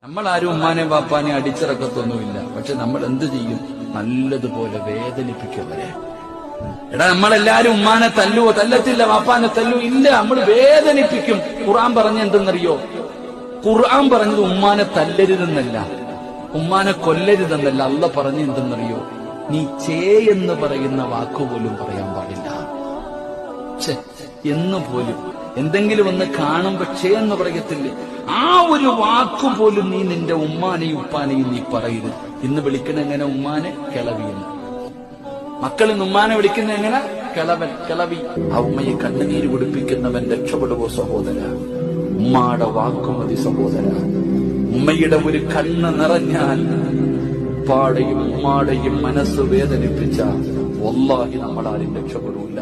നമ്മൾ ആരും ഉമ്മാനെ വാപ്പാനെ അടിച്ചിറക്കത്തൊന്നുമില്ല. പക്ഷെ നമ്മൾ എന്ത് ചെയ്യും? നല്ലതുപോലെ വേദനിപ്പിക്കവരെ. എടാ, നമ്മളെല്ലാരും ഉമ്മാനെ തല്ലുവോ? തല്ലത്തില്ല. വാപ്പാനെ തല്ലു ഇല്ല, നമ്മൾ വേദനിപ്പിക്കും. ഖുർആൻ പറഞ്ഞ എന്തെന്നറിയോ? ഖുർആൻ പറഞ്ഞത് ഉമ്മാനെ തല്ലരുതെന്നല്ല, ഉമ്മാനെ കൊല്ലരുതെന്നല്ല. അള്ളാഹ് പറഞ്ഞ എന്തെന്നറിയോ? നീ ചേ എന്ന് പറയുന്ന വാക്കുപോലും പറയാൻ പാടില്ല. എന്നുപോലും എന്തെങ്കിലും ഒന്ന് കാണുമ്പോ ഛേ എന്ന് പറയത്തില്ലേ, ആ ഒരു വാക്കുപോലും നീ നിന്റെ ഉമ്മാനെയും ഉപ്പാനെയും നീ പറയരുത്. ഇന്ന് വിളിക്കണ എങ്ങനെ? ഉമ്മാനെ കിളവിയെന്ന്. മക്കളിന്ന് ഉമ്മാനെ വിളിക്കുന്ന എങ്ങനെ? കിളവൻ, കിളവി. ആ ഉമ്മയെ കണ്ണുനീര് കുടിപ്പിക്കുന്നവൻ രക്ഷപ്പെടുവോ സഹോദര? ഉമ്മാടെ വാക്കുമതി സഹോദര. ഉമ്മയുടെ ഒരു കണ്ണ് നിറഞ്ഞാൽ ഉപ്പാടെയും ഉമ്മാടെയും മനസ്സ് വേദനിപ്പിച്ച വല്ലാഹി നമ്മളാരും രക്ഷപ്പെടൂല.